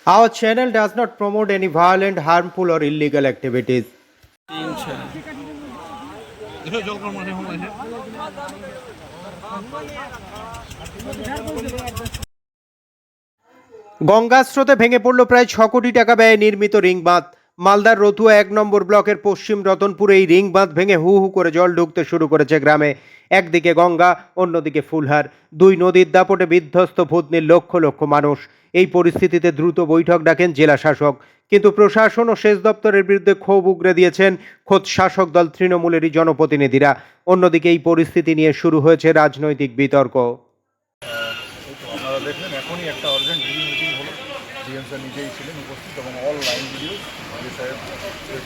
Our channel does not promote any violent, harmful, or illegal activities. গঙ্গার স্রোতে ভেঙে পড়ল প্রায় ৬ কোটি টাকা ব্যয়ে নির্মিত রিং বাঁধ। মালদার রতুয়া ১ নম্বর ব্লকের পশ্চিম রতনপুরে এই রিং বাঁধ ভেঙে হু হু করে জল ঢুকতে শুরু করেছে গ্রামে। একদিকে গঙ্গা, অন্যদিকে ফুলহার, দুই নদীর দাপটে বিধ্বস্ত ভূতনির লক্ষ লক্ষ মানুষ। এই পরিস্থিতিতে দ্রুত বৈঠক ডাকেন জেলা শাসক, কিন্তু প্রশাসন ও সেচ দপ্তরের বিরুদ্ধে ক্ষোভ উগরে দিয়েছেন খোদ শাসক দল তৃণমূলেরই জনপ্রতিনিধিরা। অন্যদিকে এই পরিস্থিতি নিয়ে শুরু হয়েছে রাজনৈতিক বিতর্ক। আপনারা দেখলেন এখনই একটা আর্জেন্ট রিভিউ মিটিং হলো। ডিএম স্যার নিজেই ছিলেন উপস্থিত এবং অল লাইন ভিডিও সাহেব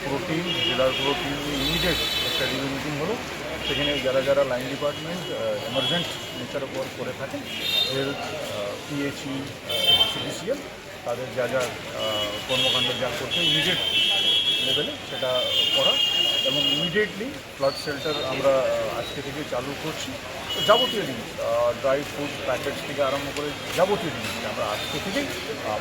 পুরো টিম, জেলার পুরো টিম ইমিডিয়েট একটা রিভিউ মিটিং হলো। সেখানে যারা যারা লাইন ডিপার্টমেন্ট এমার্জেন্ট নেচার উপর করে থাকেন, হেলথ, পিএইচই, সিডিসিএল, তাদের যা যা কর্মকাণ্ড যা করতে ইমিডিয়েট লেভেলে সেটা করা এবং ইমিডিয়েটলি ফ্লাড শেল্টার আমরা আজকে থেকে চালু করছি। তো যাবতীয় জিনিস, ড্রাই ফুড প্যাকেটস থেকে আরম্ভ করে যাবতীয় জিনিস আমরা আজকে থেকেই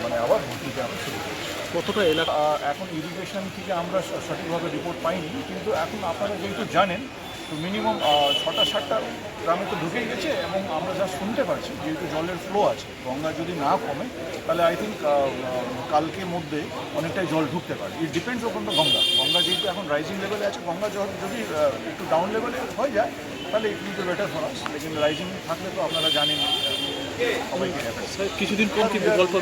মানে আবার ভর্তিতে আমরা শুরু করছি। কতটা এলাকা এখন ইরিগেশন থেকে আমরা সঠিকভাবে রিপোর্ট পাইনি, কিন্তু এখন আপনারা যেহেতু জানেন তো মিনিমাম 6টা-7টা গ্রামে তো ঢুকে গেছে এবং আমরা যা শুনতে পারছি যেহেতু জলের ফ্লো আছে, গঙ্গা যদি না কমে তাহলে আই থিঙ্ক কালকে মধ্যে অনেকটাই জল ঢুকতে পারে। It depends open the Ganga যেহেতু এখন রাইজিং লেভেলে আছে, গঙ্গা যদি একটু ডাউন লেভেলে হয়ে যায় তাহলে it will be better for us. লেকিন রাইজিং থাকলে তো আপনারা জানেন সবাইকে কিছুদিন কম কিন্তু গল্প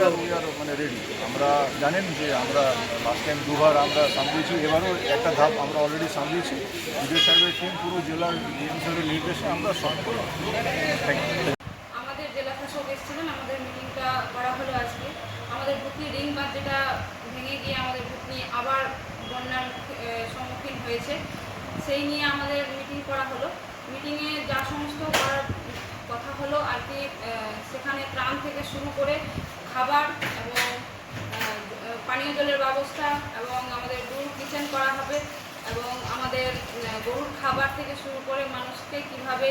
মানে রেডি। আমরা জানেন যে আমরা লাস্ট টাইম দুবার আমরা সামলিয়েছি, এবারও একটা ধাপ আমরা অলরেডি সামলিয়েছি। বিডিও সাহেবের টিম পুরো জেলার ডিএম সাহেবের নির্দেশে আমরা সব করি। Thank you. আমাদের জেলা শাসক এসেছিলেন, আমাদের মিটিংটা করা হলো আজকে। আমাদের ভুতনি রিং বাঁধ যেটা ভেঙে গিয়ে আমাদের ভুতনি আবার বন্যার সম্মুখীন হয়েছে, সেই নিয়ে আমাদের মিটিং করা হলো। মিটিংয়ে যা সমস্ত করার কথা হলো আর কি, সেখানে ত্রাণ থেকে শুরু করে খাবার এবং পানীয় জলের ব্যবস্থা এবং আমাদের ডুল কিচেন করা হবে এবং আমাদের গরুর খাবার থেকে শুরু করে মানুষকে কীভাবে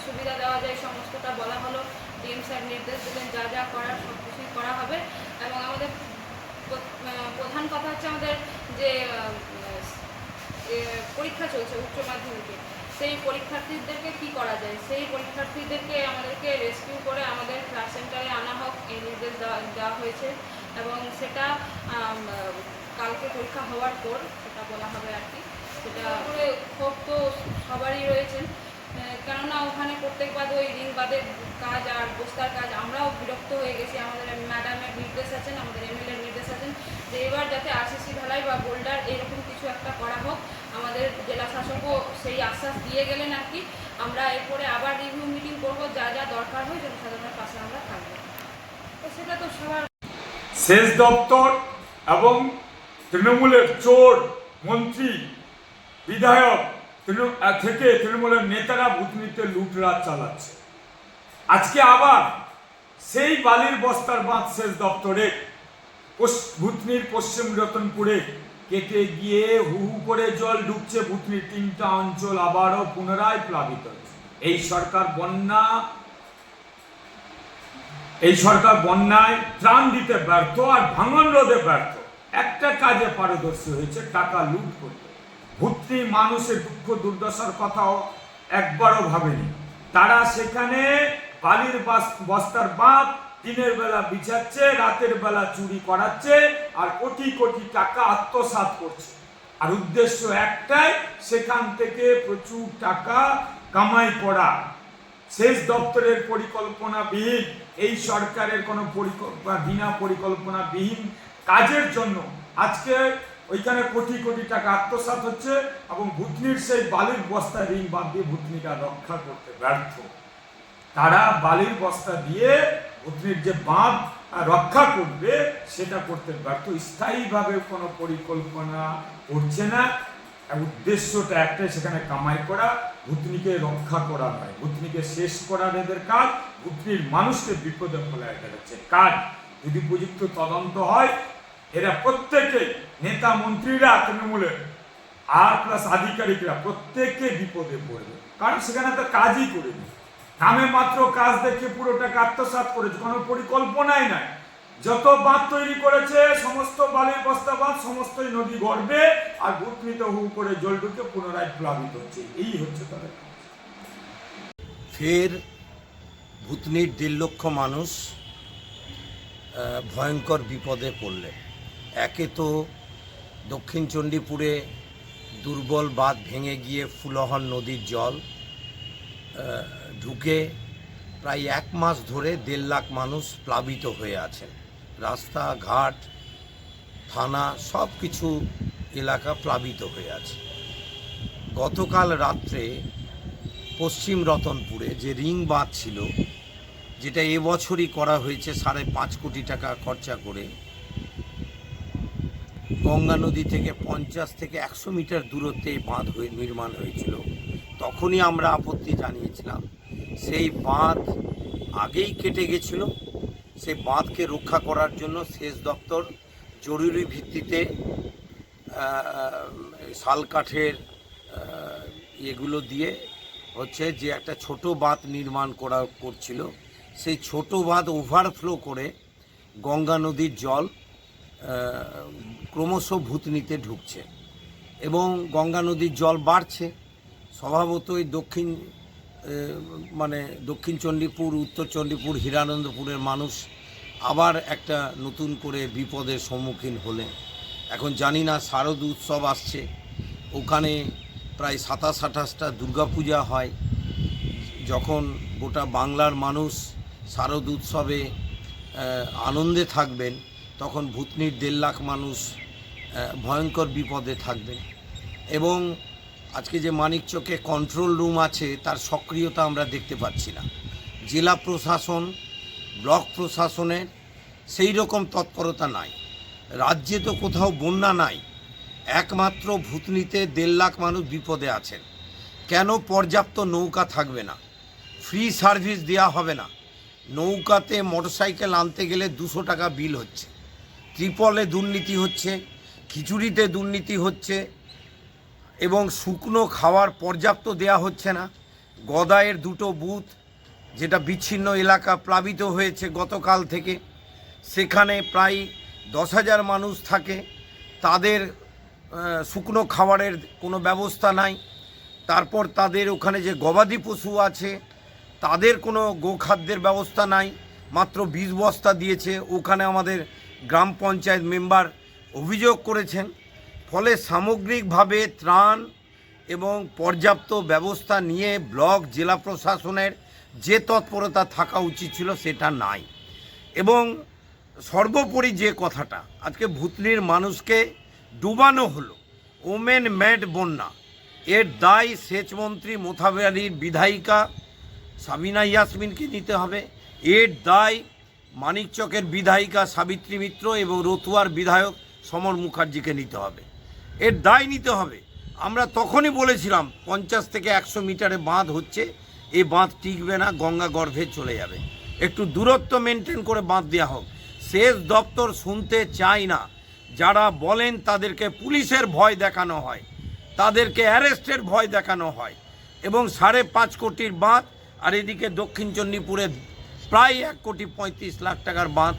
সুবিধা দেওয়া যায় সমস্তটা বলা হলো। ডিএম স্যার নির্দেশ দিলেন যা যা করার সব কিছুই করা হবে। এবং আমাদের প্রধান কথা হচ্ছে আমাদের যে পরীক্ষা চলছে উচ্চ মাধ্যমিকে, সেই পরীক্ষার্থীদেরকে কি করা যায়, সেই পরীক্ষার্থীদেরকে আমাদেরকে রেস্কিউ করে আমাদের ক্লাস সেন্টারে আনা হোক এই নির্দেশ দেওয়া হয়েছে। এবং সেটা কালকে পরীক্ষা হওয়ার পর সেটা বলা হবে আর কি। সেটা করে ক্ষোভ তো সবারই রয়েছেন, কেননা ওখানে প্রত্যেকবার ওই রিং বাঁধের কাজ আর বস্তার কাজ আমরাও বিরক্ত হয়ে গেছি। আমাদের ম্যাডামের নির্দেশ আছেন, আমাদের এমএলএর নির্দেশ আছেন যে এবার যাতে আরসিসি ঢালাই বা বোল্ডার এরকম কিছু একটা করা হোক। আমাদের জেলা শাসকও সেই আশ্বাস দিয়ে গেলেন আর কি। আমরা এরপরে আবার রিভিউ মিটিং করবো, যা যা দরকার হয় জনসাধারণের পাশে আমরা থাকবো। তো সেটা তো সবার সেচ দপ্তর এবং তৃণমূলের চোর মন্ত্রী বিধায়ক থেকে তৃণমূলের নেতারা ভুতনিতে লুটরাজ চালাচ্ছে। আজকে আবার সেই বালির বস্তার বাঁধ সেচ দপ্তরে ভুতনির পশ্চিম রতনপুরে কেটে গিয়ে হু হু করে জল ঢুকছে। ভুতনির 3টা অঞ্চল আবারও পুনরায় প্লাবিত হচ্ছে। এই সরকার বন্যায় ত্রাণ দিতে ব্যর্থ আর ভাঙন রোধে ব্যর্থ। একটা কাজে পারদর্শী হয়েছে, টাকা লুট করতে। ভুতনি মানুষের দুঃখ দুর্দশার কথাও একবারও ভাবেনি। তারা সেখানে বালির বস্তার বাঁধ দিনের বেলা বিছাচ্ছে, রাতের বেলা চুরি করাচ্ছে আর কোটি কোটি টাকা আত্মসাৎ করছে। আর উদ্দেশ্য একটাই, সেখান থেকে প্রচুর টাকা কামাই করা। সেচ দপ্তরের পরিকল্পনাবিহীন, এই সরকারের কোনো বিনা পরিকল্পনাবিহীন কাজের জন্য আজকে ওইখানে কোটি কোটি টাকা আত্মসাৎ হচ্ছে এবং ভুতনির সেই বালির বস্তা রিং বাঁধ দিয়ে ভুতনিটা রক্ষা করতে ব্যর্থ। তারা বালির বস্তা দিয়ে ভুতনির যে বাঁধ রক্ষা করবে সেটা করতে ব্যর্থ। স্থায়ীভাবে কোনো পরিকল্পনা করছে না। উদ্দেশ্যটা একটাই, সেখানে কামাই করা, ভুতনিকে রক্ষা করা নয়। ভুতনিকে শেষ করার এদের কাজ, ভুতনির মানুষকে বিপদে ফেলায় যাচ্ছে কাজ। যদি উপযুক্ত তদন্ত হয়, এরা প্রত্যেকে নেতা মন্ত্রীরা তৃণমূলের আর প্লাস আধিকারিকরা প্রত্যেকে বিপদে পড়বে, কারণ সেখানে তো কাজই করেনি। নামে মাত্র কাজ দেখে পুরোটাকে আত্মসাৎ করেছে, কোনো পরিকল্পনাই নাই। যত বাঁধ তৈরি করেছে সমস্ত বালির বস্তা বাঁধ সমস্তই নদী গর্বে, আর ভূতনিতে হু করে জল ঢুকে পুনরায় প্লাবিত হচ্ছে। এই হচ্ছে তাদের কাজ। ফের ভূতনির 1.5 লক্ষ মানুষ ভয়ঙ্কর বিপদে পড়লেন। একে তো দক্ষিণ চণ্ডীপুরে দুর্বল বাঁধ ভেঙে গিয়ে ফুলহর নদীর জল ঢুকে প্রায় 1 মাস ধরে 1.5 লাখ মানুষ প্লাবিত হয়ে আছেন। রাস্তাঘাট, থানা সব কিছু এলাকা প্লাবিত হয়ে আছে। গতকাল রাত্রে পশ্চিম রতনপুরে যে রিং বাঁধ ছিল, যেটা এবছরই করা হয়েছে 5.5 কোটি টাকা খরচা করে, গঙ্গা নদী থেকে 50 থেকে 100 মিটার দূরত্বে এই বাঁধ নির্মাণ হয়েছিল। তখনই আমরা আপত্তি জানিয়েছিলাম। সেই বাঁধ আগেই কেটে গেছিল। সেই বাঁধকে রক্ষা করার জন্য সেচ দপ্তর জরুরি ভিত্তিতে শাল কাঠের এগুলো দিয়ে হচ্ছে যে একটা ছোট বাঁধ নির্মাণ করছিল। সেই ছোট বাঁধ ওভারফ্লো করে গঙ্গা নদীর জল ক্রমশ ভূতনিতে ঢুকছে এবং গঙ্গা নদীর জল বাড়ছে। স্বভাবতই দক্ষিণ চণ্ডীপুর, উত্তর চণ্ডীপুর, হিরানন্দপুরের মানুষ আবার একটা নতুন করে বিপদের সম্মুখীন হলেন। এখন জানি না, শারদ উৎসব আসছে, ওখানে প্রায় 27-28টা দুর্গাপূজা হয়। যখন গোটা বাংলার মানুষ শারদ উৎসবে আনন্দে থাকবেন, তখন ভূতনির 1.5 লাখ মানুষ ভয়ঙ্কর বিপদে থাকবেন। এবং আজকে যে মানিকচকে কন্ট্রোল রুম আছে, তার সক্রিয়তা আমরা দেখতে পাচ্ছি না। জেলা প্রশাসন, ব্লক প্রশাসনের সেই রকম তৎপরতা নাই। রাজ্যে তো কোথাও বন্যা নাই, একমাত্র ভূতনিতে 1.5 লাখ মানুষ বিপদে আছেন। কেন পর্যাপ্ত নৌকা থাকবে না? ফ্রি সার্ভিস দেওয়া হবে না? নৌকাতে মোটরসাইকেল আনতে গেলে 200 টাকা বিল হচ্ছে। ত্রিপলে দুর্নীতি হচ্ছে, খিচুড়িতে দুর্নীতি হচ্ছে, এবং শুকনো খাওয়ার পর্যাপ্ত দেয়া হচ্ছে না। গদাইয়ের 2টো বুথ, যেটা বিচ্ছিন্ন এলাকা প্লাবিত হয়েছে গতকাল থেকে, সেখানে প্রায় 10,000 মানুষ থাকে, তাদের শুকনো খাবারের কোনো ব্যবস্থা নাই। তারপর তাদের ওখানে যে গবাদি পশু আছে, তাদের কোনো গোখাদ্যের ব্যবস্থা নাই, মাত্র 20 বস্তা দিয়েছে। ওখানে আমাদের গ্রাম পঞ্চায়েত মেম্বার অভিযোগ করেছেন। ফলে সামগ্রিকভাবে ত্রাণ এবং পর্যাপ্ত ব্যবস্থা নিয়ে ব্লক, জেলা প্রশাসনের যে তৎপরতা থাকা উচিত ছিল, সেটা নাই। এবং সর্বোপরি যে কথাটা, আজকে ভূতনির মানুষকে ডুবানো হলো, ওমেন মেড বন্যা, এর দায় সেচমন্ত্রী মোথাবাড়ির বিধায়িকা সাবিনা ইয়াসমিনকে নিতে হবে। এর দায় মানিকচকের বিধায়িকা সাবিত্রী মিত্র এবং রতুয়ার বিধায়ক সমর মুখার্জিকে নিতে হবে। এর দায় নিতে হবে। আমরা তখনই বলেছিলাম 50 থেকে 100 মিটারে বাঁধ হচ্ছে, এই বাঁধ টিকবে না, গঙ্গা গর্ভে চলে যাবে। একটু দূরত্ব মেনটেন করে বাঁধ দেওয়া হোক। সেচ দপ্তর শুনতে চায় না। যারা বলেন তাদেরকে পুলিশের ভয় দেখানো হয়, তাদেরকে অ্যারেস্টের ভয় দেখানো হয়। এবং 5.5 কোটির বাঁধ, আর এদিকে দক্ষিণ চণ্ডীপুরে প্রায় 1.35 লাখ টাকার বাঁধ,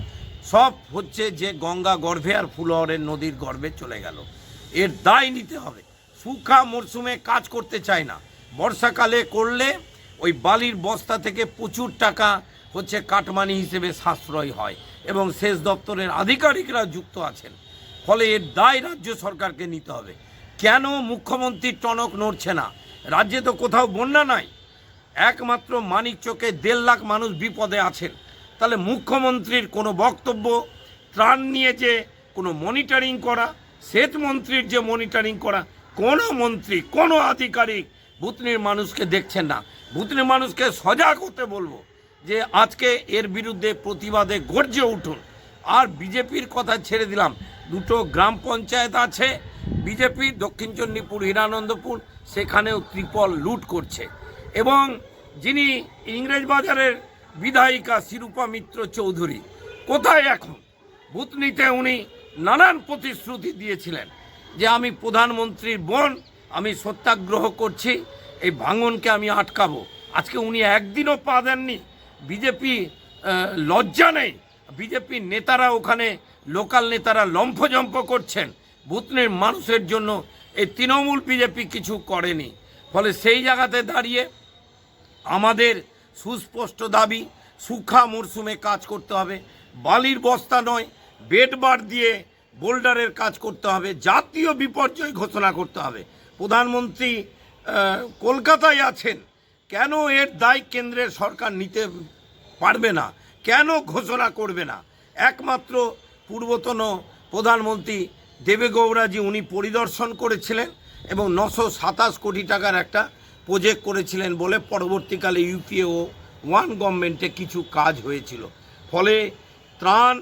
সব হচ্ছে যে গঙ্গা গর্ভে আর ফুলহরের নদীর গর্ভে চলে গেল। এর দায় নিতে হবে। শুকনা মরশুমে কাজ করতে চায় না, বর্ষাকালে করলে ওই বালির বস্তা থেকে প্রচুর টাকা হচ্ছে কাটমানি হিসেবে সাশ্রয় হয়, এবং সেচ দপ্তরের আধিকারিকরা যুক্ত আছেন। ফলে এর দায় রাজ্য সরকারকে নিতে হবে। কেন মুখ্যমন্ত্রীর টনক নড়ছে না? রাজ্যে তো কোথাও বন্যা নাই, একমাত্র মানিকচকে 1.5 লাখ মানুষ বিপদে আছেন। তাহলে মুখ্যমন্ত্রীর কোনো বক্তব্য, ত্রাণ নিয়ে যে কোনো মনিটরিং করা, সেচ মন্ত্রীর যে মনিটরিং করা, কোনো মন্ত্রী, কোনো আধিকারিক ভূতনির মানুষকে দেখছেন না। ভূতনির মানুষকে সজাগ হতে বলবো যে আজকে এর বিরুদ্ধে প্রতিবাদে গর্জে উঠুন। আর বিজেপির কথা ছেড়ে দিলাম, 2টো গ্রাম পঞ্চায়েত আছে বিজেপি, দক্ষিণ চণ্ডীপুর, হিরানন্দপুর, সেখানেও ত্রিপল লুট করছে। এবং যিনি ইংরেজবাজারের বিধায়িকা শিরূপা মিত্র চৌধুরী, কোথায় এখন? ভূতনিতে উনি নানান প্রতিশ্রুতি দিয়েছিলেন যে আমি প্রধানমন্ত্রীর বোন, আমি সত্যাগ্রহ করছি, এই ভাঙনকে আমি আটকাবো। আজকে উনি একদিনও পা দেননি। বিজেপি লজ্জা নেই? বিজেপির নেতারা ওখানে লোকাল নেতারা লম্ফজম্প করছেন, ভুতনির মানুষের জন্য এই তৃণমূল বিজেপি কিছু করেনি। ফলে সেই জায়গাতে দাঁড়িয়ে আমাদের সুস্পষ্ট দাবি, সুখা মরশুমে কাজ করতে হবে, বালির বস্তা নয়, বেড বার দিয়ে বোল্ডারের কাজ করতে হবে, জাতীয় বিপর্যয় ঘোষণা করতে হবে। প্রধানমন্ত্রী কলকাতায় আছেন, কেন এর দায় কেন্দ্রের সরকার নিতে পারবে না, কেন ঘোষণা করবে না? একমাত্র পূর্বতন প্রধানমন্ত্রী দেবেগৌড়াজি উনি পরিদর্শন করেছিলেন এবং 927 কোটি টাকার একটা প্রজেক্ট করেছিলেন বলে পরবর্তীকালে ইউপিএ ও ওয়ান গভর্নমেন্টে কিছু কাজ হয়েছিল। ফলে ত্রাণ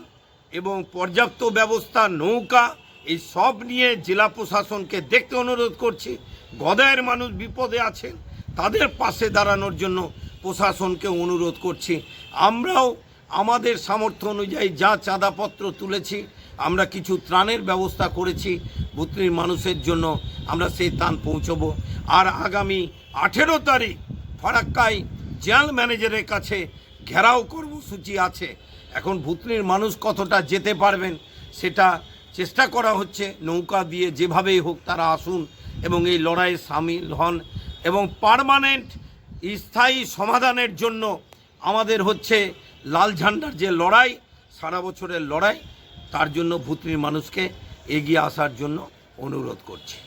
এবং পর্যাপ্ত ব্যবস্থা, নৌকা, এই সব নিয়ে জেলা প্রশাসনকে দেখতে অনুরোধ করছি। গদায়ের মানুষ বিপদে আছেন, তাদের পাশে দাঁড়ানোর জন্য প্রশাসনকে অনুরোধ করছি। আমরাও আমাদের সামর্থ্য অনুযায়ী যা চাঁদাপত্র তুলেছি, আমরা কিছু ত্রাণের ব্যবস্থা করেছি ভুতনির মানুষের জন্য, আমরা সেই ত্রাণ পৌঁছবো। আর আগামী 18 তারিখ ফারাক্কায় জেল ম্যানেজারের কাছে ঘেরাও কর্মসূচি আছে। এখন ভুতনির মানুষ কতটা যেতে পারবেন সেটা চেষ্টা করা হচ্ছে, নৌকা দিয়ে যেভাবেই হোক তারা আসুন এবং এই লড়াইয়ে সামিল হন এবং পার্মানেন্ট স্থায়ী সমাধানের জন্য আমাদের হচ্ছে লাল ঝান্ডার যে লড়াই, সারা বছরের লড়াই, তার জন্য ভুতনির মানুষকে এগিয়ে আসার জন্য অনুরোধ করছি।